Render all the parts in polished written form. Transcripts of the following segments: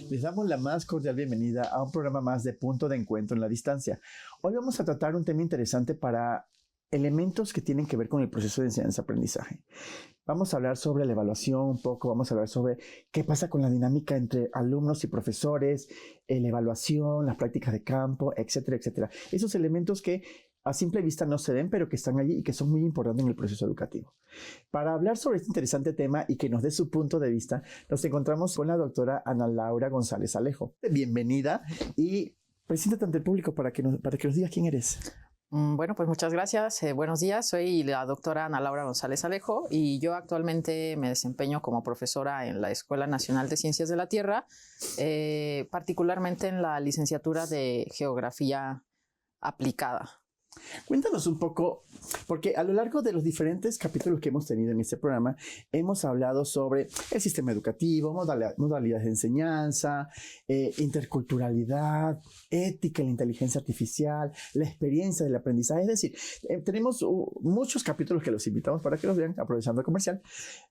Les damos la más cordial bienvenida a un programa más de Punto de Encuentro en la Distancia. Hoy vamos a tratar un tema interesante para elementos que tienen que ver con el proceso de enseñanza-aprendizaje. Vamos a hablar sobre la evaluación un poco, vamos a hablar sobre qué pasa con la dinámica entre alumnos y profesores, la evaluación, las prácticas de campo, etcétera, etcétera. Esos elementos que a simple vista no se ven, pero que están allí y que son muy importantes en el proceso educativo. Para hablar sobre este interesante tema y que nos dé su punto de vista, nos encontramos con la doctora Ana Laura González Alejo. Bienvenida y preséntate ante el público para que nos digas quién eres. Bueno, pues muchas gracias. Buenos días. Soy la doctora Ana Laura González Alejo y yo actualmente me desempeño como profesora en la Escuela Nacional de Ciencias de la Tierra, particularmente en la licenciatura de Geografía Aplicada. Cuéntanos un poco, porque a lo largo de los diferentes capítulos que hemos tenido en este programa, hemos hablado sobre el sistema educativo, modalidades de enseñanza, interculturalidad, ética, la inteligencia artificial, la experiencia del aprendizaje. Es decir, tenemos muchos capítulos que los invitamos para que los vean, aprovechando el comercial,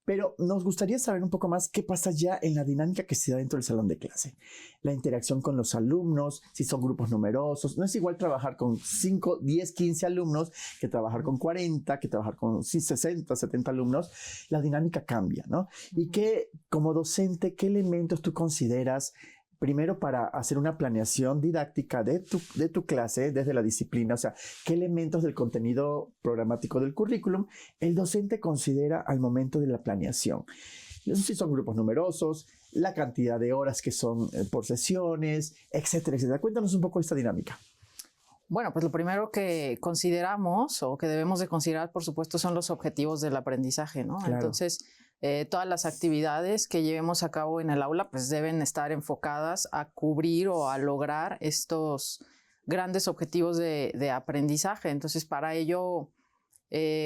pero nos gustaría saber un poco más qué pasa ya en la dinámica que se da dentro del salón de clase. La interacción con los alumnos, si son grupos numerosos. No es igual trabajar con 5, 10, 15 alumnos que trabajar con 40, que trabajar con 60, 70 alumnos. La dinámica cambia, ¿no? Y que como docente, ¿qué elementos tú consideras primero para hacer una planeación didáctica de tu clase desde la disciplina? O sea, ¿qué elementos del contenido programático del currículum el docente considera al momento de la planeación? Eso sí, son grupos numerosos, la cantidad de horas que son por sesiones, etcétera, etcétera. Cuéntanos un poco de esta dinámica. Bueno, pues lo primero que consideramos o que debemos de considerar, por supuesto, son los objetivos del aprendizaje, ¿no? Claro. Entonces, todas las actividades que llevemos a cabo en el aula, pues deben estar enfocadas a cubrir o a lograr estos grandes objetivos de aprendizaje. Entonces, para ello,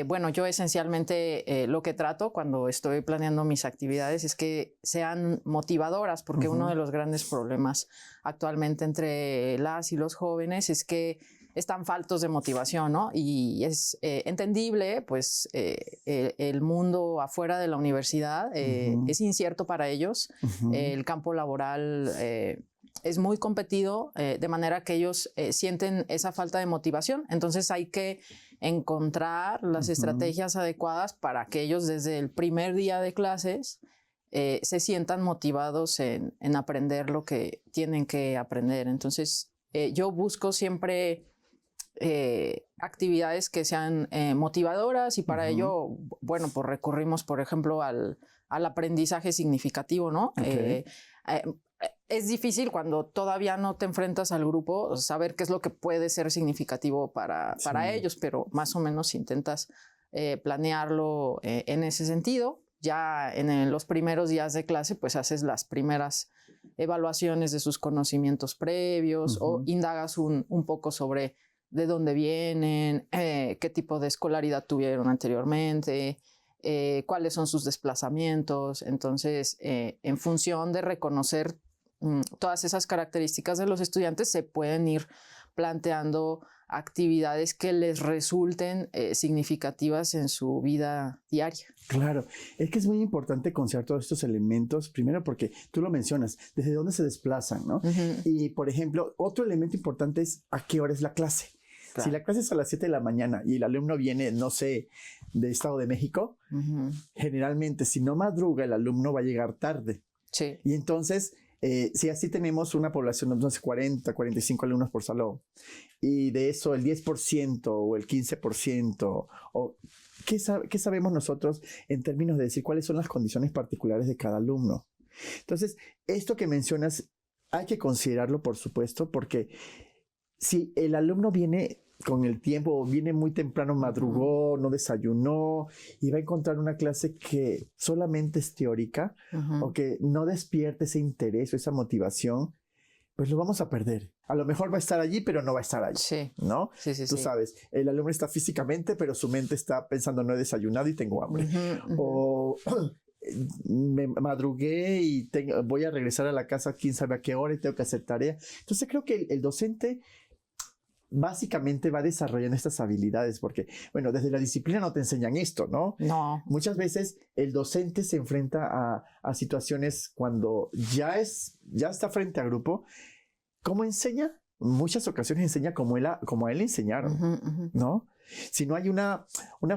bueno, yo esencialmente lo que trato cuando estoy planeando mis actividades es que sean motivadoras, porque uno de los grandes problemas actualmente entre las y los jóvenes es que están faltos de motivación, ¿no? Y es entendible, pues el mundo afuera de la universidad es incierto para ellos. El campo laboral es muy competido, de manera que ellos sienten esa falta de motivación. Entonces hay que encontrar las estrategias adecuadas para que ellos desde el primer día de clases se sientan motivados en aprender lo que tienen que aprender. Entonces yo busco siempre actividades que sean motivadoras y para ello, bueno, pues recurrimos, por ejemplo, al aprendizaje significativo, ¿no? Okay. Es difícil cuando todavía no te enfrentas al grupo saber qué es lo que puede ser significativo para ellos, pero más o menos intentas planearlo en ese sentido. Ya en los primeros días de clase, pues haces las primeras evaluaciones de sus conocimientos previos o indagas un poco sobre de dónde vienen, qué tipo de escolaridad tuvieron anteriormente, cuáles son sus desplazamientos. Entonces, en función de reconocer todas esas características de los estudiantes, se pueden ir planteando actividades que les resulten significativas en su vida diaria. Claro, es que es muy importante considerar todos estos elementos, primero porque tú lo mencionas, desde dónde se desplazan, ¿no? Y, por ejemplo, otro elemento importante es a qué hora es la clase. Claro. Si la clase es a las 7 de la mañana y el alumno viene, no sé, del Estado de México, generalmente si no madruga el alumno va a llegar tarde. Sí. Y entonces, si así tenemos una población de unos 40, 45 alumnos por salón y de eso el 10% o el 15%, o ¿qué sabemos nosotros en términos de decir cuáles son las condiciones particulares de cada alumno? Entonces, esto que mencionas hay que considerarlo, por supuesto, porque si el alumno viene con el tiempo, viene muy temprano, madrugó, no desayunó y va a encontrar una clase que solamente es teórica o que no despierte ese interés o esa motivación, pues lo vamos a perder. A lo mejor va a estar allí, pero no va a estar allí, Sí. ¿no? Sí, sí, Tú sí. sabes, el alumno está físicamente, pero su mente está pensando, no he desayunado y tengo hambre. O me madrugué y voy a regresar a la casa quién sabe a qué hora y tengo que hacer tarea. Entonces creo que el docente básicamente va desarrollando estas habilidades porque, bueno, desde la disciplina no te enseñan esto, ¿no? No. Muchas veces el docente se enfrenta a situaciones cuando ya está frente a grupo. ¿Cómo enseña? Muchas ocasiones enseña como a él le enseñaron, ¿no? Si no hay una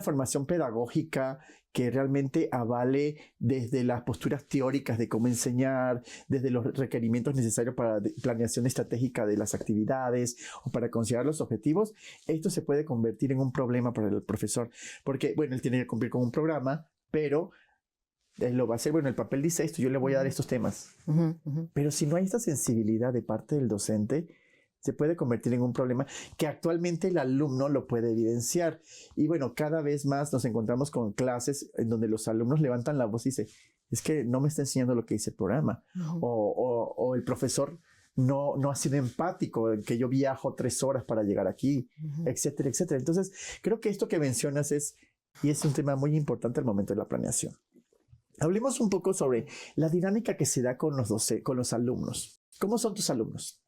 formación pedagógica que realmente avale desde las posturas teóricas de cómo enseñar, desde los requerimientos necesarios para planeación estratégica de las actividades o para considerar los objetivos, esto se puede convertir en un problema para el profesor. Porque, bueno, él tiene que cumplir con un programa, pero él lo va a hacer, bueno, el papel dice esto, yo le voy a dar estos temas. Pero si no hay esta sensibilidad de parte del docente, se puede convertir en un problema que actualmente el alumno lo puede evidenciar. Y bueno, cada vez más nos encontramos con clases en donde los alumnos levantan la voz y dicen, es que no me está enseñando lo que dice el programa. O el profesor no ha sido empático, que yo viajo 3 horas para llegar aquí, etcétera, etcétera. Entonces, creo que esto que mencionas es un tema muy importante al momento de la planeación. Hablemos un poco sobre la dinámica que se da con los alumnos. ¿Cómo son tus alumnos?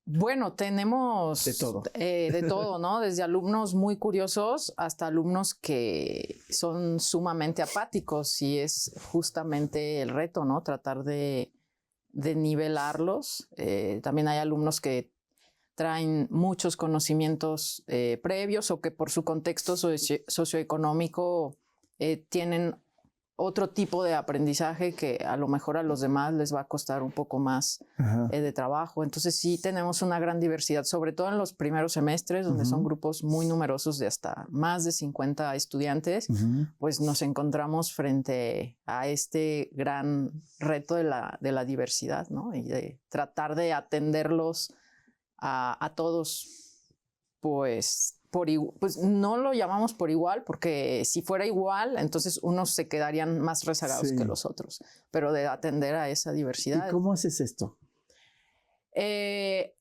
Bueno, tenemos de todo, ¿no? Desde alumnos muy curiosos hasta alumnos que son sumamente apáticos y es justamente el reto, ¿no? Tratar de nivelarlos. También hay alumnos que traen muchos conocimientos previos o que por su contexto socioeconómico tienen otro tipo de aprendizaje que a lo mejor a los demás les va a costar un poco más de trabajo. Entonces sí tenemos una gran diversidad, sobre todo en los primeros semestres, donde son grupos muy numerosos de hasta más de 50 estudiantes, pues nos encontramos frente a este gran reto de la diversidad, ¿no? Y de tratar de atenderlos a todos, pues no lo llamamos por igual, porque si fuera igual, entonces unos se quedarían más rezagados que los otros, pero de atender a esa diversidad. ¿Y cómo haces esto?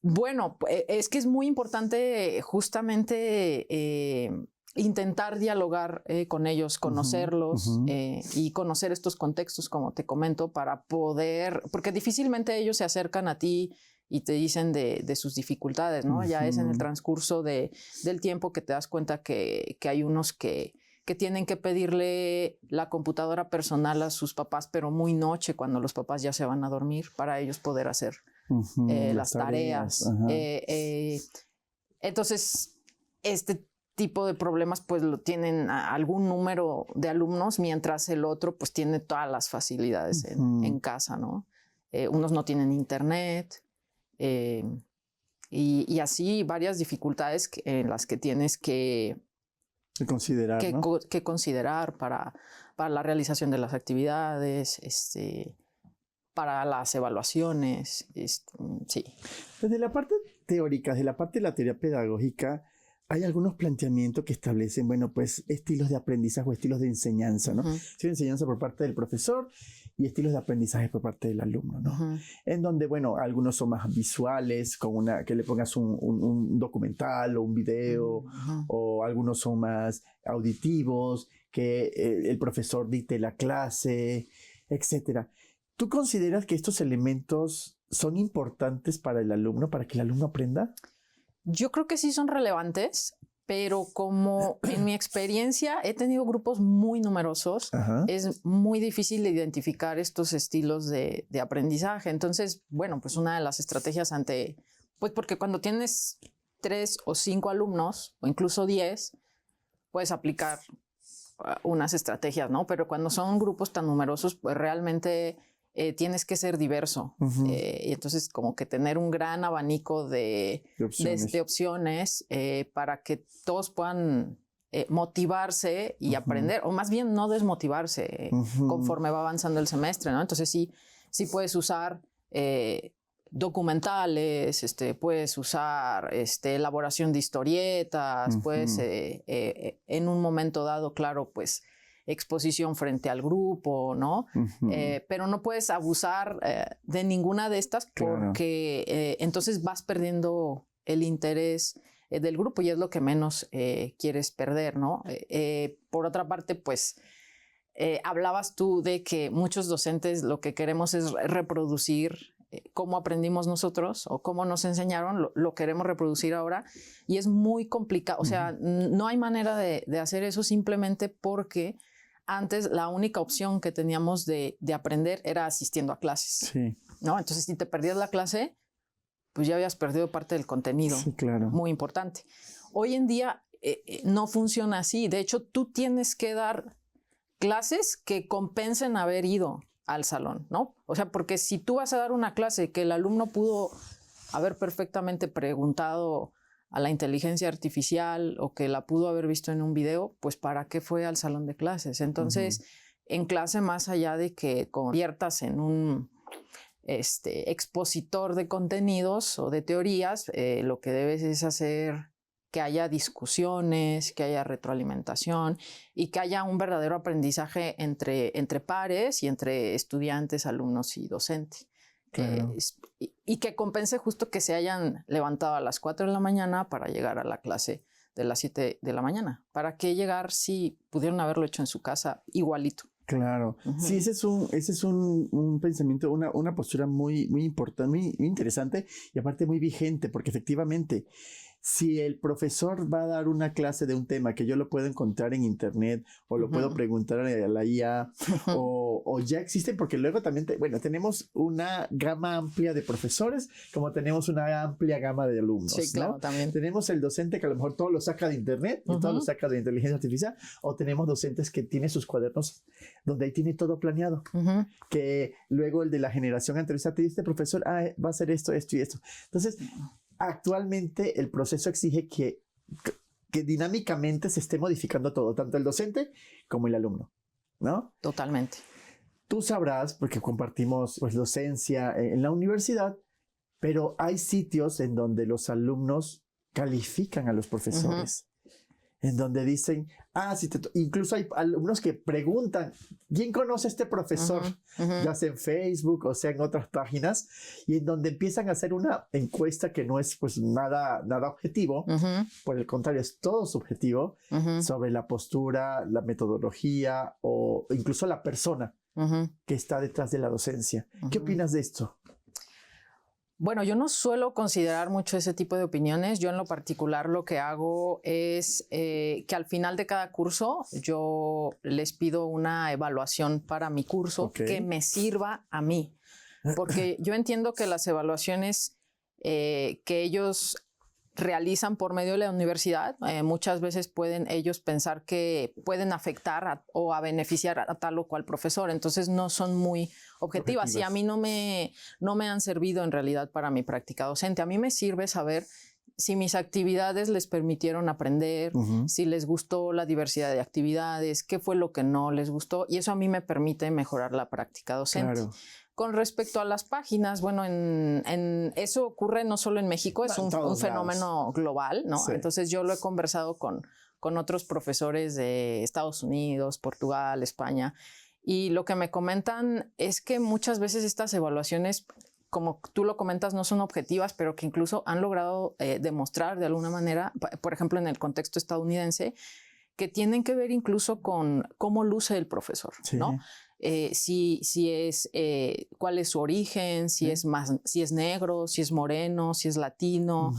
Bueno, es que es muy importante justamente intentar dialogar con ellos, conocerlos y conocer estos contextos, como te comento, para poder, porque difícilmente ellos se acercan a ti y te dicen de sus dificultades, ¿no? Ya es en el transcurso del tiempo que te das cuenta que hay unos que tienen que pedirle la computadora personal a sus papás, pero muy noche, cuando los papás ya se van a dormir, para ellos poder hacer las tareas. Entonces, este tipo de problemas pues lo tienen algún número de alumnos, mientras el otro pues tiene todas las facilidades en casa, ¿no? Unos no tienen internet, y así varias dificultades en las que tienes que considerar, ¿no? que considerar para la realización de las actividades, para las evaluaciones, sí. Desde la parte teórica, desde la parte de la teoría pedagógica, hay algunos planteamientos que establecen, bueno, pues estilos de aprendizaje o estilos de enseñanza, ¿no? Estilos de enseñanza por parte del profesor y estilos de aprendizaje por parte del alumno, ¿no? En donde, bueno, algunos son más visuales, que le pongas un documental o un video, o algunos son más auditivos, que el profesor dicte la clase, etcétera. ¿Tú consideras que estos elementos son importantes para el alumno, para que el alumno aprenda? Yo creo que sí son relevantes, pero como en mi experiencia he tenido grupos muy numerosos, es muy difícil de identificar estos estilos de aprendizaje. Entonces, bueno, pues una de las estrategias pues porque cuando tienes 3 o 5 alumnos, o incluso 10, puedes aplicar unas estrategias, ¿no? Pero cuando son grupos tan numerosos, pues realmente tienes que ser diverso. Y entonces como que tener un gran abanico de opciones para que todos puedan motivarse y aprender, o más bien no desmotivarse conforme va avanzando el semestre, ¿no? Entonces sí puedes usar documentales, puedes usar elaboración de historietas, puedes en un momento dado, claro, pues exposición frente al grupo, ¿no? Pero no puedes abusar de ninguna de estas porque entonces vas perdiendo el interés del grupo y es lo que menos quieres perder, ¿no? Por otra parte, pues hablabas tú de que muchos docentes lo que queremos es reproducir cómo aprendimos nosotros o cómo nos enseñaron, lo queremos reproducir ahora y es muy complicado. O sea, no hay manera de hacer eso simplemente porque antes la única opción que teníamos de aprender era asistiendo a clases. Sí. ¿No? Entonces, si te perdías la clase, pues ya habías perdido parte del contenido. Sí, claro. Muy importante. Hoy en día no funciona así. De hecho, tú tienes que dar clases que compensen haber ido al salón, ¿no? O sea, porque si tú vas a dar una clase que el alumno pudo haber perfectamente preguntado a la inteligencia artificial o que la pudo haber visto en un video, pues ¿para qué fue al salón de clases? Entonces, en clase, más allá de que conviertas en un expositor de contenidos o de teorías, lo que debes es hacer que haya discusiones, que haya retroalimentación y que haya un verdadero aprendizaje entre pares y entre estudiantes, alumnos y docentes. Claro. Y que compense justo que se hayan levantado a las 4 de la mañana para llegar a la clase de las 7 de la mañana. ¿Para qué llegar si pudieron haberlo hecho en su casa igualito? Claro. Sí, ese es un pensamiento, una postura muy, muy importante, muy interesante y aparte muy vigente, porque efectivamente, si el profesor va a dar una clase de un tema que yo lo puedo encontrar en internet o lo puedo preguntar a la IA o ya existen, porque luego también, tenemos una gama amplia de profesores como tenemos una amplia gama de alumnos. Sí, claro, ¿no? también. Tenemos el docente que a lo mejor todo lo saca de internet y todo lo saca de inteligencia artificial, o tenemos docentes que tienen sus cuadernos donde ahí tiene todo planeado, que luego el de la generación anterior te dice, profesor, va a hacer esto, esto y esto. Entonces, actualmente el proceso exige que dinámicamente se esté modificando todo, tanto el docente como el alumno, ¿no? Totalmente. Tú sabrás, porque compartimos pues, docencia en la universidad, pero hay sitios en donde los alumnos califican a los profesores, en donde dicen, incluso hay alumnos que preguntan, ¿quién conoce a este profesor? Ya sea en Facebook o sea en otras páginas, y en donde empiezan a hacer una encuesta que no es pues nada objetivo, por el contrario, es todo subjetivo, sobre la postura, la metodología o incluso la persona que está detrás de la docencia. ¿Qué opinas de esto? Bueno, yo no suelo considerar mucho ese tipo de opiniones. Yo en lo particular lo que hago es que al final de cada curso yo les pido una evaluación para mi curso que me sirva a mí. Porque yo entiendo que las evaluaciones que ellos realizan por medio de la universidad, muchas veces pueden ellos pensar que pueden afectar o a beneficiar a tal o cual profesor, entonces no son muy objetivas. Y a mí no me han servido en realidad para mi práctica docente. A mí me sirve saber si mis actividades les permitieron aprender, si les gustó la diversidad de actividades, qué fue lo que no les gustó, y eso a mí me permite mejorar la práctica docente. Claro. Con respecto a las páginas, bueno, eso ocurre no solo en México, es un fenómeno global, ¿no? Sí. Entonces yo lo he conversado con otros profesores de Estados Unidos, Portugal, España, y lo que me comentan es que muchas veces estas evaluaciones, como tú lo comentas, no son objetivas, pero que incluso han logrado demostrar de alguna manera, por ejemplo, en el contexto estadounidense, que tienen que ver incluso con cómo luce el profesor, ¿no? Cuál es su origen, si es negro, si es moreno, si es latino,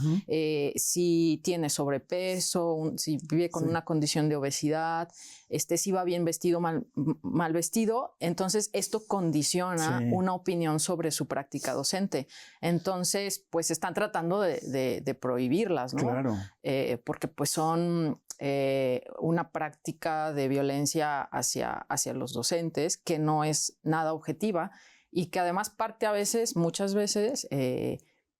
si tiene sobrepeso, si vive con una condición de obesidad, si va bien vestido, mal vestido. Entonces, esto condiciona una opinión sobre su práctica docente. Entonces, pues están tratando de prohibirlas, ¿no? Claro. Porque pues son una práctica de violencia hacia los docentes que no es nada objetiva y que además parte muchas veces,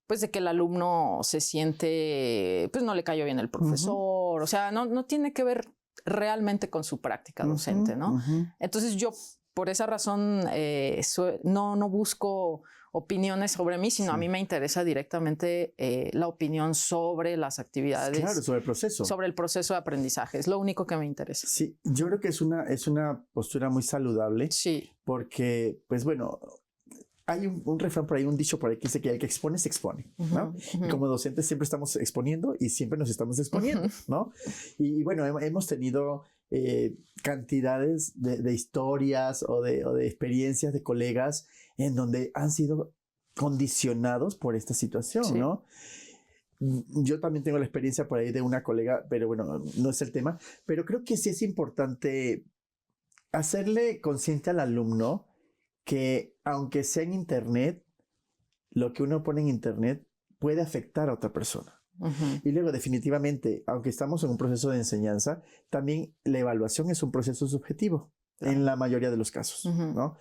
pues de que el alumno se siente, pues no le cayó bien el profesor, o sea, no tiene que ver realmente con su práctica docente, ¿no? Entonces yo por esa razón no busco opiniones sobre mí, sino a mí me interesa directamente la opinión sobre las actividades. Claro, sobre el proceso. Sobre el proceso de aprendizaje. Es lo único que me interesa. Sí, yo creo que es una postura muy saludable. Sí. Porque, pues bueno, hay un refrán por ahí, un dicho por ahí que dice que el que expone se expone, ¿no? Y como docentes siempre estamos exponiendo y siempre nos estamos exponiendo, ¿no? Y bueno, hemos tenido cantidades de historias o de experiencias de colegas en donde han sido condicionados por esta situación, ¿no? Yo también tengo la experiencia por ahí de una colega, pero bueno, no es el tema, pero creo que sí es importante hacerle consciente al alumno que aunque sea en internet, lo que uno pone en internet puede afectar a otra persona. Y luego definitivamente, aunque estamos en un proceso de enseñanza, también la evaluación es un proceso subjetivo en la mayoría de los casos, ¿no?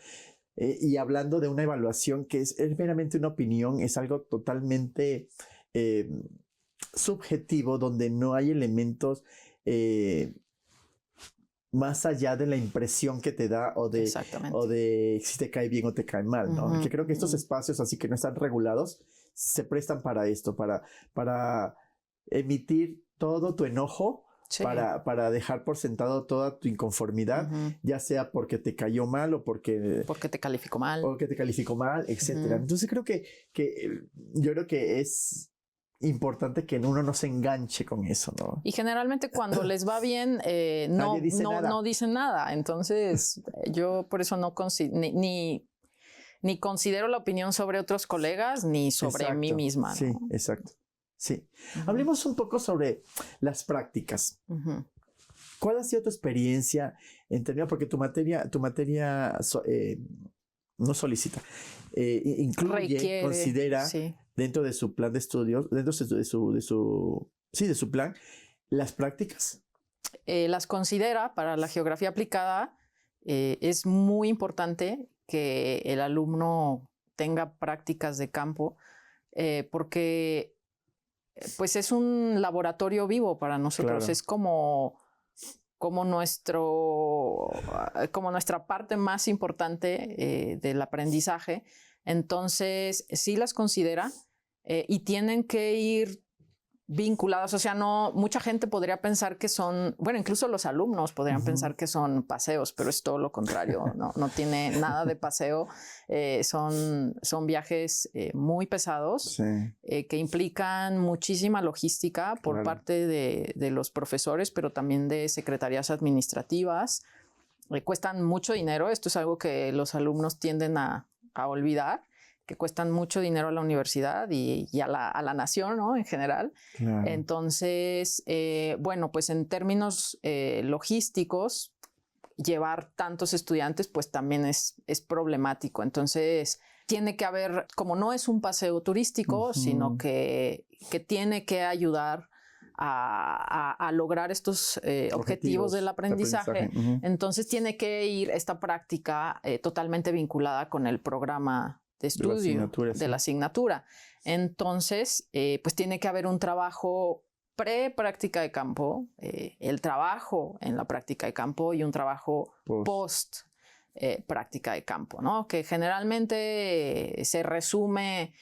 Y hablando de una evaluación que es meramente una opinión, es algo totalmente subjetivo donde no hay elementos más allá de la impresión que te da o de si te cae bien o te cae mal, ¿no? Que creo que estos espacios así que no están regulados se prestan para esto, para emitir todo tu enojo, para dejar por sentado toda tu inconformidad, ya sea porque te cayó mal o porque te calificó mal. O que te calificó mal, etcétera. Entonces creo que yo creo que es importante que uno no se enganche con eso, ¿no? Y generalmente cuando les va bien, no dicen nada. Entonces, yo por eso no ni considero la opinión sobre otros colegas ni sobre mí misma, ¿no? Sí, exacto. Sí. Hablemos un poco sobre las prácticas. ¿Cuál ha sido tu experiencia en términos, porque tu materia no solicita, incluye, considera dentro de su plan de estudios, dentro de su plan, las prácticas? Las considera para la geografía aplicada. Es muy importante que el alumno tenga prácticas de campo porque pues es un laboratorio vivo para nosotros. Claro. Es como nuestra parte más importante del aprendizaje. Entonces, sí las considera y tienen que ir vinculadas. O sea, mucha gente podría pensar que son, bueno, incluso los alumnos podrían pensar que son paseos, pero es todo lo contrario. No tiene nada de paseo. Son viajes muy pesados que implican muchísima logística por parte de los profesores, pero también de secretarías administrativas. Cuestan mucho dinero. Esto es algo que los alumnos tienden a olvidar, que cuestan mucho dinero a la universidad y a la nación, ¿no? En general. Claro. Entonces, bueno, pues en términos logísticos, llevar tantos estudiantes pues también es problemático. Entonces, tiene que haber, como no es un paseo turístico, sino que tiene que ayudar a lograr estos objetivos del aprendizaje. Entonces, tiene que ir esta práctica totalmente vinculada con el programa de estudio de la asignatura. Entonces, pues tiene que haber un trabajo pre-práctica de campo, el trabajo en la práctica de campo y un trabajo post práctica de campo, ¿no? Que generalmente se resume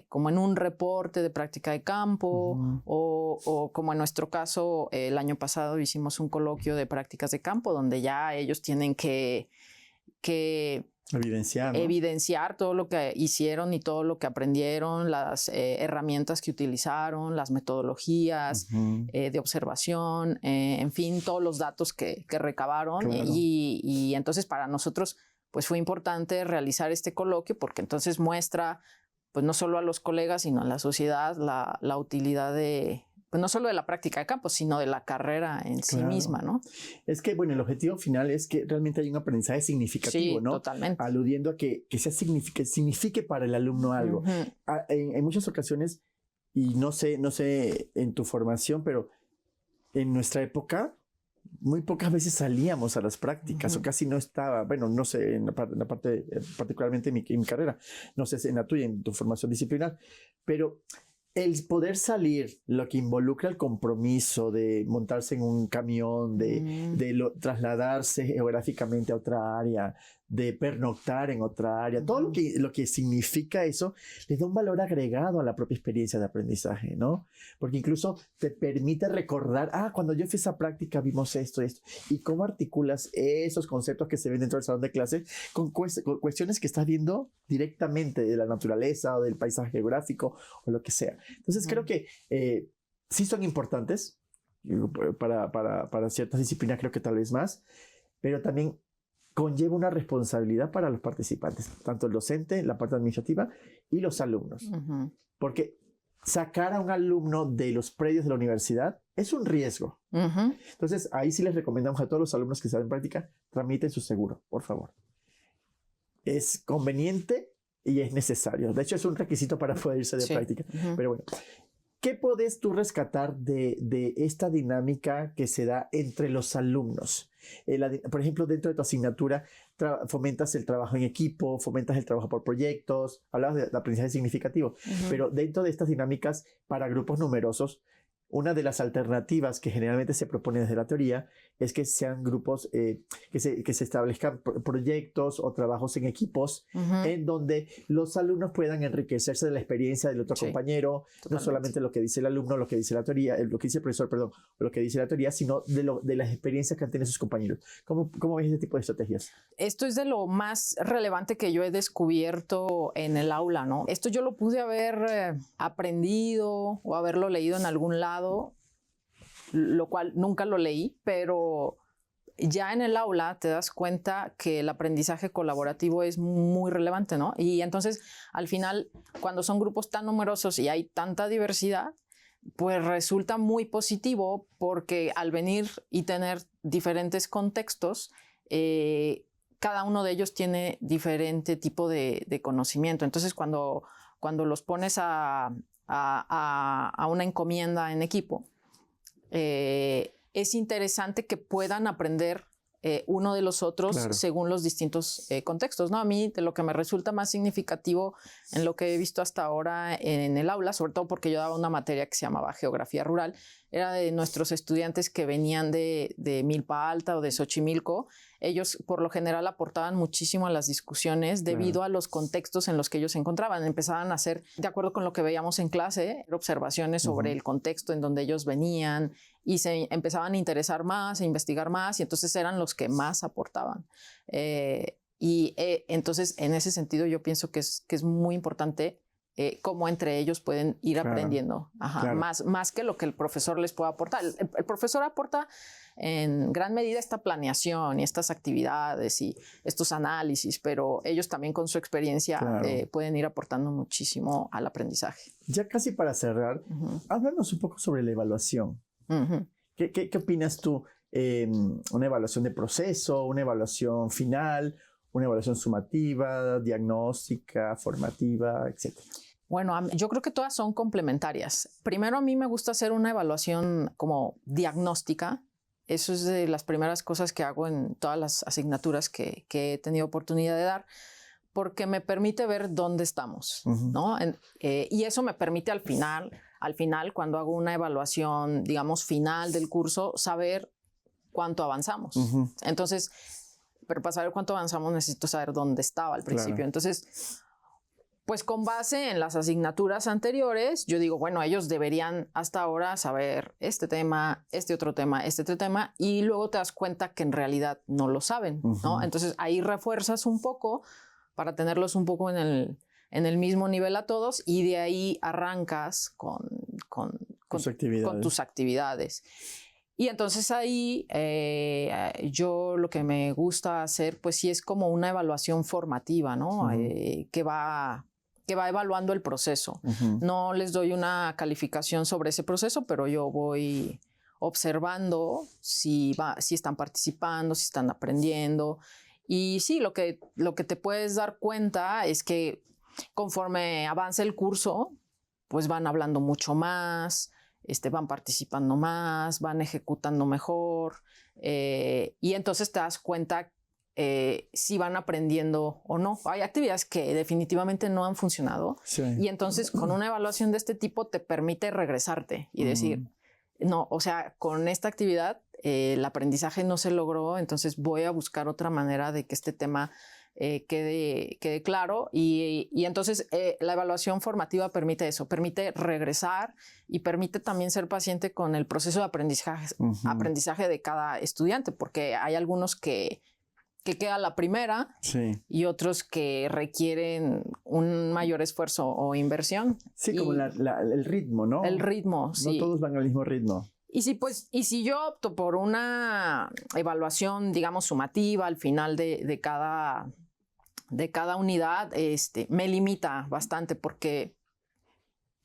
como en un reporte de práctica de campo o como en nuestro caso, el año pasado hicimos un coloquio de prácticas de campo donde ya ellos tienen que evidenciar, ¿no? Evidenciar todo lo que hicieron y todo lo que aprendieron, las herramientas que utilizaron, las metodologías de observación, en fin, todos los datos que recabaron. Claro. Y entonces para nosotros pues fue importante realizar este coloquio porque entonces muestra pues no solo a los colegas sino a la sociedad la utilidad de pues no solo de la práctica de campo, sino de la carrera en sí misma, ¿no? Es que, bueno, el objetivo final es que realmente hay un aprendizaje significativo, ¿no? Totalmente. Aludiendo a que signifique para el alumno algo. En muchas ocasiones, y no sé en tu formación, pero en nuestra época, muy pocas veces salíamos a las prácticas o casi no estaba, bueno, no sé, en la parte particularmente en mi carrera, no sé en la tuya, en tu formación disciplinar, pero el poder salir, lo que involucra el compromiso de montarse en un camión, de trasladarse geográficamente a otra área, de pernoctar en otra área, todo lo que significa eso, le da un valor agregado a la propia experiencia de aprendizaje, ¿no? Porque incluso te permite recordar, cuando yo fui a esa práctica vimos esto y esto, y cómo articulas esos conceptos que se ven dentro del salón de clases con cuestiones que estás viendo directamente de la naturaleza o del paisaje geográfico o lo que sea. Entonces creo que sí son importantes para ciertas disciplinas, creo que tal vez más, pero también conlleva una responsabilidad para los participantes, tanto el docente, la parte administrativa y los alumnos. Porque sacar a un alumno de los predios de la universidad es un riesgo. Entonces, ahí sí les recomendamos a todos los alumnos que están en práctica, tramiten su seguro, por favor. Es conveniente y es necesario. De hecho, es un requisito para poder irse de práctica. Pero bueno, ¿qué podés tú rescatar de esta dinámica que se da entre los alumnos? Por ejemplo, dentro de tu asignatura, fomentas el trabajo en equipo, fomentas el trabajo por proyectos, hablabas de aprendizaje significativo, pero dentro de estas dinámicas para grupos numerosos, una de las alternativas que generalmente se propone desde la teoría es que sean grupos, que se establezcan proyectos o trabajos en equipos en donde los alumnos puedan enriquecerse de la experiencia del otro compañero, totalmente. No solamente lo que dice el alumno, lo que dice la teoría, lo que dice el profesor, perdón, lo que dice la teoría, sino de las experiencias que han tenido sus compañeros. ¿Cómo ves este tipo de estrategias? Esto es de lo más relevante que yo he descubierto en el aula, ¿no? Esto yo lo pude haber aprendido o haberlo leído en algún lado, lo cual nunca lo leí, pero ya en el aula te das cuenta que el aprendizaje colaborativo es muy relevante, ¿no? Y entonces, al final, cuando son grupos tan numerosos y hay tanta diversidad, pues resulta muy positivo porque al venir y tener diferentes contextos, cada uno de ellos tiene diferente tipo de conocimiento. Entonces, cuando los pones a una encomienda en equipo, es interesante que puedan aprender uno de los otros según los distintos contextos, ¿no? A mí de lo que me resulta más significativo en lo que he visto hasta ahora en el aula, sobre todo porque yo daba una materia que se llamaba Geografía Rural, era de nuestros estudiantes que venían de Milpa Alta o de Xochimilco. Ellos por lo general aportaban muchísimo a las discusiones debido a los contextos en los que ellos se encontraban. Empezaban a hacer, de acuerdo con lo que veíamos en clase, observaciones sobre el contexto en donde ellos venían y se empezaban a interesar más, a investigar más, y entonces eran los que más aportaban. Entonces, en ese sentido, yo pienso que es muy importante cómo entre ellos pueden ir aprendiendo. Más que lo que el profesor les pueda aportar. El profesor aporta en gran medida esta planeación y estas actividades y estos análisis, pero ellos también con su experiencia pueden ir aportando muchísimo al aprendizaje. Ya casi para cerrar, háblanos un poco sobre la evaluación. ¿Qué opinas tú? ¿Una evaluación de proceso, una evaluación final, una evaluación sumativa, diagnóstica, formativa, etcétera? Bueno, yo creo que todas son complementarias. Primero, a mí me gusta hacer una evaluación como diagnóstica. Eso es de las primeras cosas que hago en todas las asignaturas que he tenido oportunidad de dar, porque me permite ver dónde estamos, ¿no? Y eso me permite al final, cuando hago una evaluación, digamos, final del curso, saber cuánto avanzamos. Entonces, pero para saber cuánto avanzamos necesito saber dónde estaba al principio. Entonces, pues con base en las asignaturas anteriores, yo digo, bueno, ellos deberían hasta ahora saber este tema, este otro tema, y luego te das cuenta que en realidad no lo saben, ¿no? Entonces ahí refuerzas un poco para tenerlos un poco en el mismo nivel a todos, y de ahí arrancas con tus actividades. Y entonces ahí yo lo que me gusta hacer, pues sí es como una evaluación formativa, ¿no? Que va evaluando el proceso. No les doy una calificación sobre ese proceso, pero yo voy observando si están participando, si están aprendiendo. Y sí, lo que te puedes dar cuenta es que conforme avanza el curso, pues van hablando mucho más, van participando más, van ejecutando mejor, y entonces te das cuenta si van aprendiendo o no. Hay actividades que definitivamente no han funcionado y entonces con una evaluación de este tipo te permite regresarte y decir, no, o sea, con esta actividad el aprendizaje no se logró, entonces voy a buscar otra manera de que este tema quede claro y entonces la evaluación formativa permite eso, permite regresar y permite también ser paciente con el proceso de aprendizaje de cada estudiante, porque hay algunos que queda la primera y otros que requieren un mayor esfuerzo o inversión. Sí, como el ritmo, ¿no? El ritmo, sí. No todos van al mismo ritmo. Y si yo opto por una evaluación, digamos, sumativa al final de cada unidad, me limita bastante porque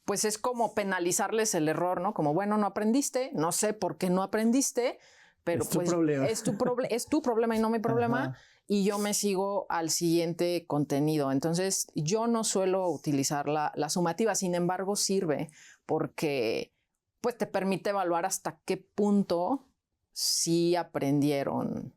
pues es como penalizarles el error, ¿no? Como, bueno, no aprendiste, no sé por qué no aprendiste, pero es tu problema. Es tu problema y no mi problema. Ajá. Y yo me sigo al siguiente contenido. Entonces, yo no suelo utilizar la sumativa, sin embargo, sirve porque pues te permite evaluar hasta qué punto sí aprendieron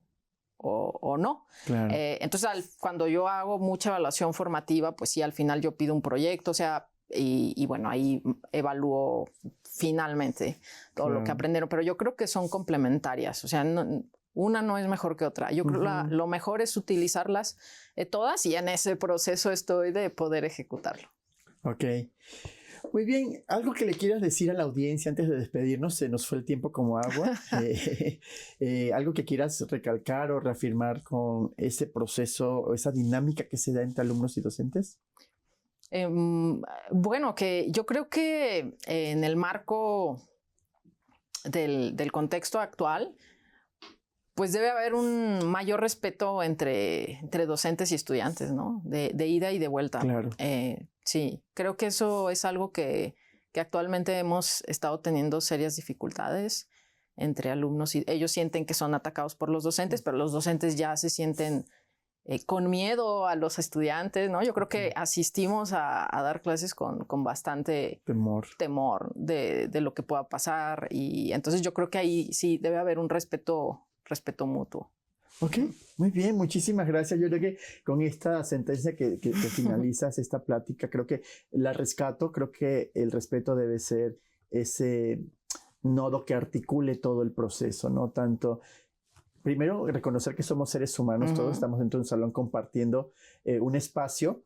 o no. Claro. Entonces, cuando yo hago mucha evaluación formativa, pues sí, al final yo pido un proyecto, o sea, y bueno, ahí evalúo finalmente todo lo que aprendieron, pero yo creo que son complementarias, o sea, una no es mejor que otra. Yo creo que lo mejor es utilizarlas todas y en ese proceso estoy de poder ejecutarlo. Ok. Muy bien, algo que le quieras decir a la audiencia antes de despedirnos, se nos fue el tiempo como agua, algo que quieras recalcar o reafirmar con ese proceso o esa dinámica que se da entre alumnos y docentes. Bueno, que yo creo que en el marco del contexto actual, pues debe haber un mayor respeto entre docentes y estudiantes, ¿no? De ida y de vuelta. Claro. Sí, creo que eso es algo que actualmente hemos estado teniendo serias dificultades entre alumnos y ellos sienten que son atacados por los docentes, pero los docentes ya se sienten con miedo a los estudiantes, ¿no? Yo creo que asistimos a dar clases con bastante temor de lo que pueda pasar y entonces yo creo que ahí sí debe haber un respeto mutuo. Ok, muy bien, muchísimas gracias. Yo creo que con esta sentencia que finalizas esta plática, creo que la rescato, creo que el respeto debe ser ese nodo que articule todo el proceso, ¿no? Tanto, primero, reconocer que somos seres humanos, todos estamos dentro de un salón compartiendo un espacio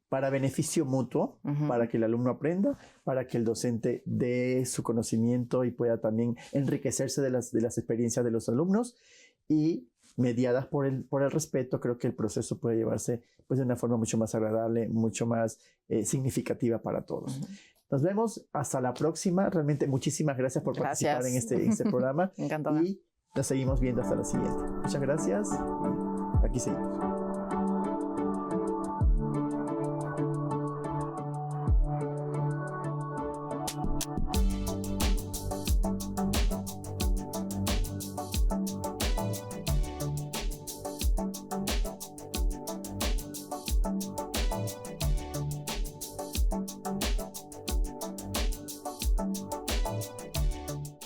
para beneficio mutuo, para que el alumno aprenda, para que el docente dé su conocimiento y pueda también enriquecerse de las experiencias de los alumnos y mediadas por el respeto, creo que el proceso puede llevarse pues, de una forma mucho más agradable, mucho más significativa para todos. Nos vemos hasta la próxima. Realmente muchísimas gracias por participar en este programa. Encantada. Y nos seguimos viendo hasta la siguiente. Muchas gracias. Aquí seguimos.